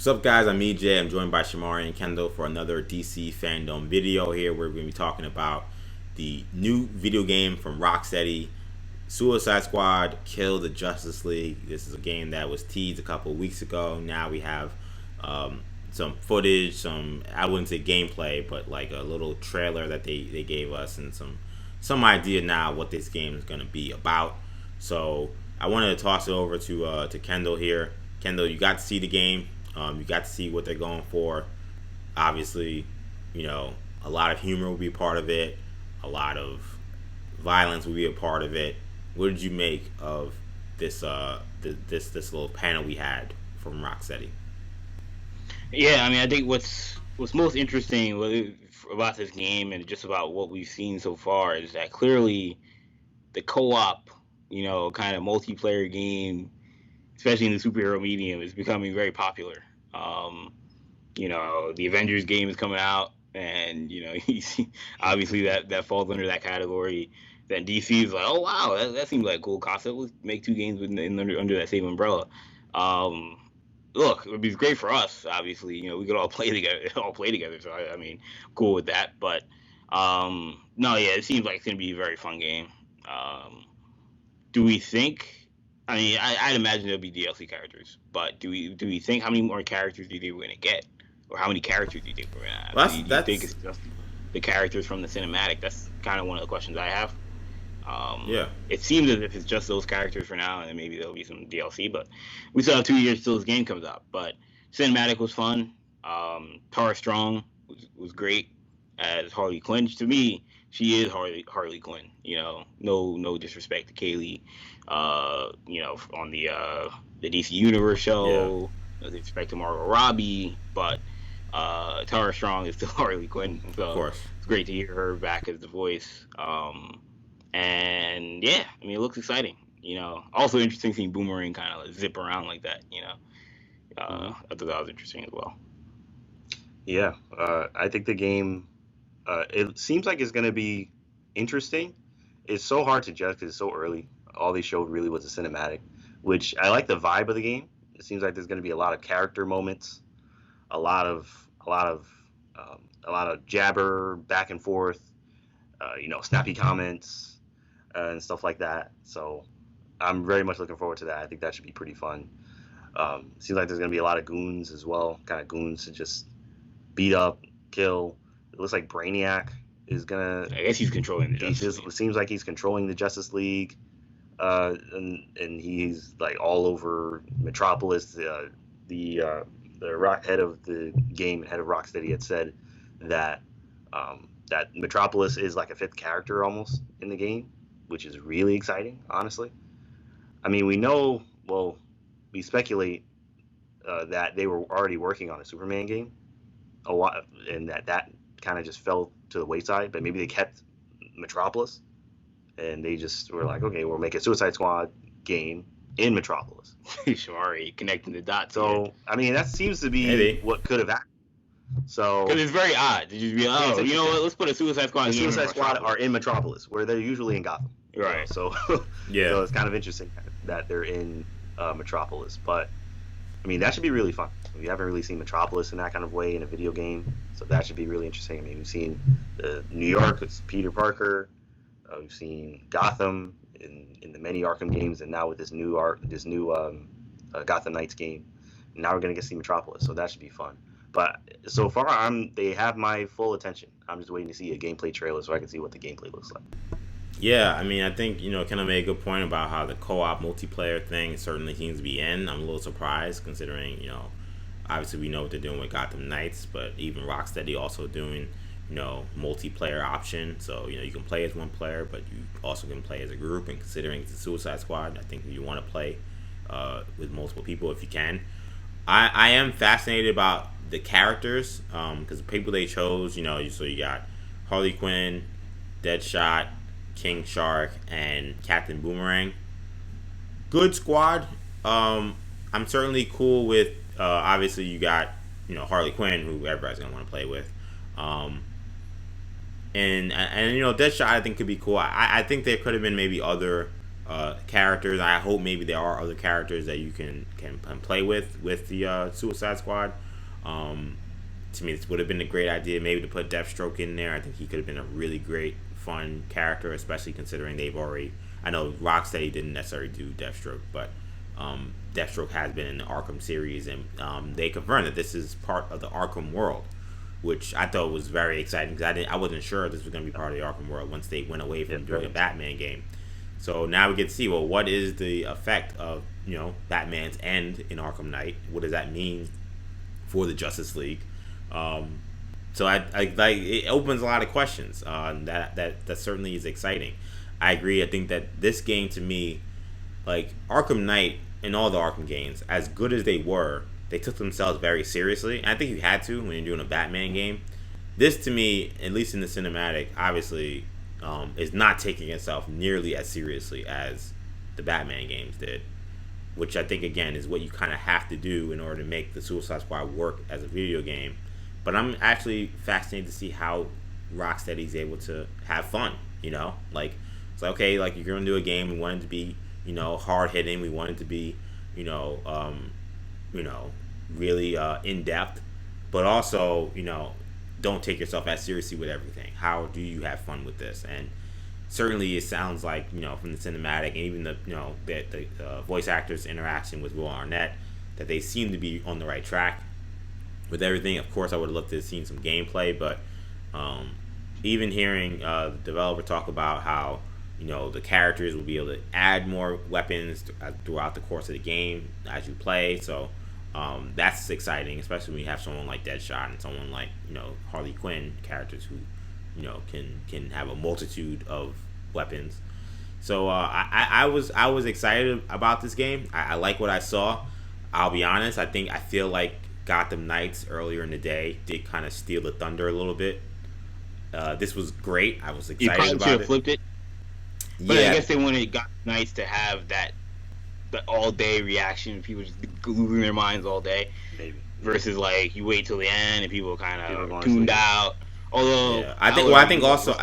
What's up, guys? I'm EJ. I'm joined by Shamari and Kendall for another DC Fandome video. Here we're going to be talking about the new video game from Rocksteady, Suicide Squad Kill the Justice League. This is a game that was teased a couple of weeks ago. Now we have some footage, I wouldn't say gameplay, but like a little trailer that they gave us, and some idea now what this game is going to be about. So I wanted to toss it over to Kendall here. Kendall, you got to see the game. You got to see what they're going for. Obviously, a lot of humor will be a part of it. A lot of violence will be a part of it. What did you make of this this little panel we had from Rocksteady? Yeah, I mean, I think what's most interesting about this game and just about what we've seen so far is that clearly the co-op, kind of multiplayer game, especially in the superhero medium, is becoming very popular. The Avengers game is coming out, and obviously that falls under that category. Then DC is like, oh wow, that seems like a cool concept. Let's make two games under that same umbrella. Um, Look, it would be great for us. Obviously, we could all play together. So I mean, cool with that. But no, yeah, it seems like it's gonna be a very fun game. Do we think? I mean, I'd imagine there'll be DLC characters, but do we think how many more characters do you think we're gonna get, or how many characters do you think we're gonna have? Well, Do you think it's just the characters from the cinematic? That's kind of one of the questions I have. Yeah. It seems as if it's just those characters for now, and then maybe there'll be some DLC. But we still have 2 years till this game comes out. But cinematic was fun. Tara Strong was great as Harley Quinn. To me, she is Harley Quinn. No disrespect to Kaylee. On the DC Universe show. No disrespect to Margot Robbie, but Tara Strong is still Harley Quinn. So Of course. it's great to hear her back as the voice. And yeah, I mean, it looks exciting. Also interesting seeing Boomerang kind of zip around like that. I thought that was interesting as well. Yeah, I think the game, it seems like it's going to be interesting. It's so hard to judge because it's so early. All they showed really was a cinematic, which I like the vibe of the game. It seems like there's going to be a lot of character moments, a lot of jabber back and forth, snappy comments and stuff like that. So I'm very much looking forward to that. I think that should be pretty fun. Seems like there's going to be a lot of goons as well, kind of goons to just beat up, kill. It looks like Brainiac is going to... I guess he's controlling the Justice League. It seems like he's controlling the Justice League, and he's like all over Metropolis. The head of the game, head of Rocksteady, had said that that Metropolis is like a fifth character almost in the game, which is really exciting, honestly. I mean, we speculate that they were already working on a Superman game a lot, and that kind of just fell to the wayside. But maybe they kept Metropolis, and they just were like, okay, we'll make a Suicide Squad game in Metropolis. Sorry, connecting the dots. So, I mean, that seems to be Maybe. what could have happened. So, because it's very odd to just be like, you know what? Let's put a Suicide Squad. the game in Suicide Squad Metropolis. are in Metropolis, where they're usually in Gotham. Right. So, Yeah. so it's kind of interesting that they're in Metropolis. But, I mean, that should be really fun. We haven't really seen Metropolis in that kind of way in a video game, so that should be really interesting. I mean, we've seen New York, it's Peter Parker. We've seen Gotham in the many Arkham games, and now with this new Gotham Knights game. And now we're gonna get to see Metropolis, so that should be fun. But so far, they have my full attention. I'm just waiting to see a gameplay trailer so I can see what the gameplay looks like. Yeah, I mean, I think, kind of made a good point about how the co-op multiplayer thing certainly seems to be in. I'm a little surprised considering, obviously we know what they're doing with Gotham Knights, but even Rocksteady also doing, multiplayer option. So, you can play as one player, but you also can play as a group. And considering it's a Suicide Squad, I think you want to play with multiple people if you can. I am fascinated about the characters because the people they chose, so you got Harley Quinn, Deadshot, King Shark, and Captain Boomerang. Good squad. I'm certainly cool with. Obviously, you got Harley Quinn, who everybody's gonna want to play with. And Deadshot I think could be cool. I think there could have been maybe other characters. I hope maybe there are other characters that you can play with the Suicide Squad. To me, this would have been a great idea, maybe to put Deathstroke in there. I think he could have been a really great, fun character, especially considering they've already. I know Rocksteady didn't necessarily do Deathstroke, but Deathstroke has been in the Arkham series, and they confirmed that this is part of the Arkham world, which I thought was very exciting because I wasn't sure this was going to be part of the Arkham world once they went away from doing a Batman game. So now we get to see, well, what is the effect of Batman's end in Arkham Knight? What does that mean for the Justice League? So I like it opens a lot of questions. That certainly is exciting. I agree. I think that this game, to me, like Arkham Knight and all the Arkham games, as good as they were, they took themselves very seriously. And I think you had to when you're doing a Batman game. This, to me, at least in the cinematic, obviously, is not taking itself nearly as seriously as the Batman games did. Which I think, again, is what you kind of have to do in order to make the Suicide Squad work as a video game. But I'm actually fascinated to see how Rocksteady's able to have fun. Like it's like, okay, like you're gonna do a game. We want it to be hard hitting. We want it to be really in depth, but also don't take yourself as seriously with everything. How do you have fun with this? And certainly it sounds like from the cinematic and even the voice actors' interaction with Will Arnett that they seem to be on the right track with everything. Of course, I would have loved to have seen some gameplay, but even hearing the developer talk about how the characters will be able to add more weapons throughout the course of the game as you play. So that's exciting, especially when you have someone like Deadshot and someone like Harley Quinn, characters who can have a multitude of weapons. So I was excited about this game. I like what I saw. I'll be honest. I feel like Gotham Knights earlier in the day did kind of steal the thunder a little bit. This was great. I was excited about it. You probably should have flipped it. But yeah. I guess they wanted Gotham Knights to have the all day reaction. People just losing their minds all day. Maybe. Versus like you wait till the end and people kind of tuned out. Although yeah. I think also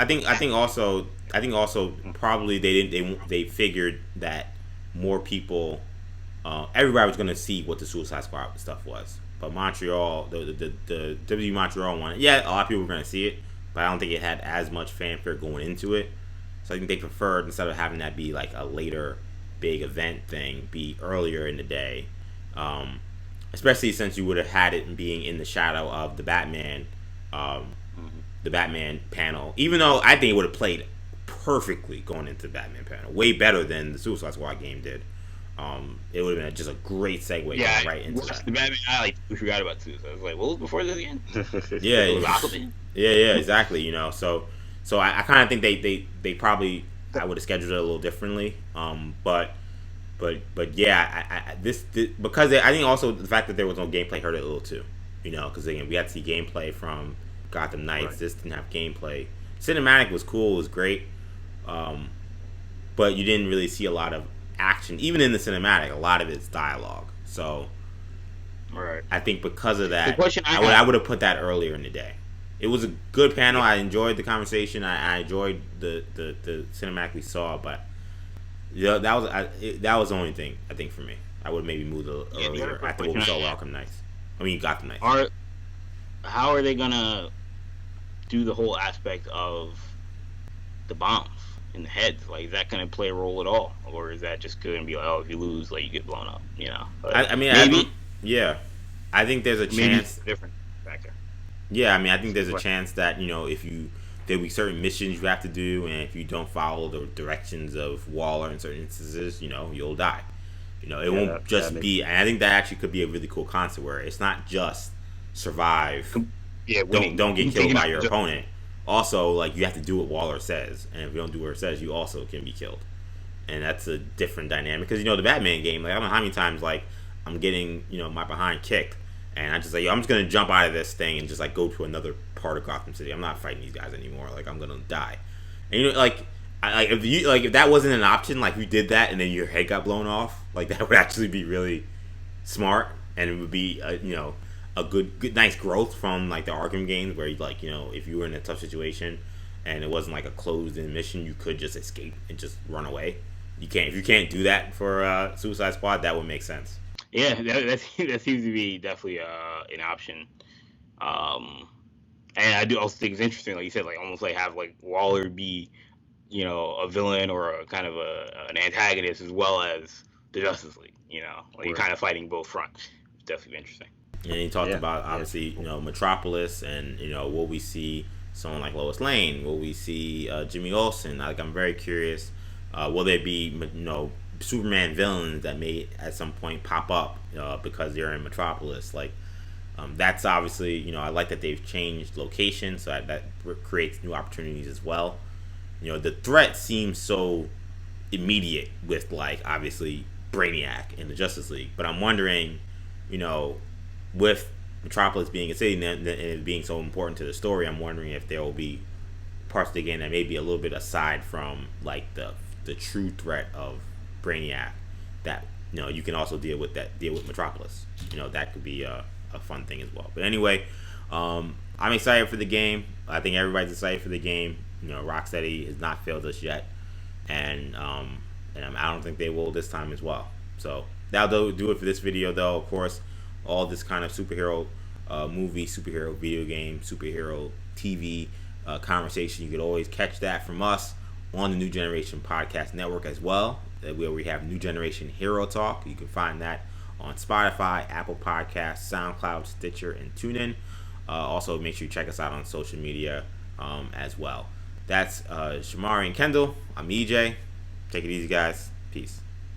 probably they figured that more people, everybody was going to see what the Suicide Squad stuff was. But Montreal, the WWE Montreal one, yeah, a lot of people were going to see it, but I don't think it had as much fanfare going into it. So I think they preferred, instead of having that be like a later big event thing, be earlier in the day. Especially since you would have had it being in the shadow of the Batman panel. Even though I think it would have played perfectly going into the Batman panel, way better than the Suicide Squad game did. It would have been just a great segue right into that. The Batman, we forgot about Suicide. I was like, what was before this again? Yeah, it was Aquaman. Yeah, exactly. So I kind of think they probably, I would have scheduled it a little differently. But yeah, this because I think also the fact that there was no gameplay hurt it a little too. Because again, we had to see gameplay from Gotham Knights. Right. This didn't have gameplay. Cinematic was cool, it was great, but you didn't really see a lot of action. Even in the cinematic, a lot of it's dialogue. So, right. I think because of that, I would have put that earlier in the day. It was a good panel. I enjoyed the conversation. I enjoyed the cinematic we saw, but that was the only thing I think for me. I would have maybe moved a little earlier after what we saw Gotham Knights. How are they gonna do the whole aspect of the bombs in the heads? Like, is that gonna play a role at all, or is that just gonna be like, oh, if you lose, like you get blown up? Maybe. I think there's a chance. Different factor. Yeah, I think there's a chance that if there'll be certain missions you have to do, and if you don't follow the directions of Waller in certain instances, you'll die. It won't just be. And I think that actually could be a really cool concept where it's not just survive. Yeah, don't get killed by your opponent. Also, like, you have to do what Waller says, and if you don't do what it says, you also can be killed. And that's a different dynamic because the Batman game, like, I don't know how many times like I'm getting my behind kicked, and I just like, I'm just gonna jump out of this thing and just like go to another part of Gotham City. I'm not fighting these guys anymore. Like, I'm gonna die. And if that wasn't an option, like you did that and then your head got blown off, like that would actually be really smart, and it would be a good nice growth from like the Arkham games where if you were in a tough situation and it wasn't like a closed in mission, you could just escape and just run away. if you can't do that for Suicide Squad, that would make sense. Yeah, that seems to be definitely an option. Um, and I do also think it's interesting, like you said, like almost like have like Waller be, a villain or a kind of an antagonist as well as the Justice League. Like you're kind of fighting both fronts. It's definitely interesting. And he talked about obviously Metropolis, and will we see someone like Lois Lane? Will we see Jimmy Olsen? Like, I'm very curious. Will there be Superman villains that may at some point pop up because they're in Metropolis? Like, that's obviously I like that they've changed location, so that creates new opportunities as well. The threat seems so immediate with, like, obviously Brainiac in the Justice League, but I'm wondering, with Metropolis being a city and it being so important to the story, I'm wondering if there will be parts of the game that may be a little bit aside from like the true threat of Brainiac that you can also deal with Metropolis. That could be a fun thing as well. But anyway, I'm excited for the game. I think everybody's excited for the game. Rocksteady has not failed us yet, and I don't think they will this time as well. So that'll do it for this video, though. Of course, all this kind of superhero movie, superhero video game, superhero TV conversation, you could always catch that from us on the New Generation Podcast Network as well, where we have New Generation Hero Talk. You can find that on Spotify, Apple Podcasts, SoundCloud, Stitcher, and TuneIn. Also, make sure you check us out on social media as well. That's Shamari and Kendall. I'm EJ. Take it easy, guys. Peace.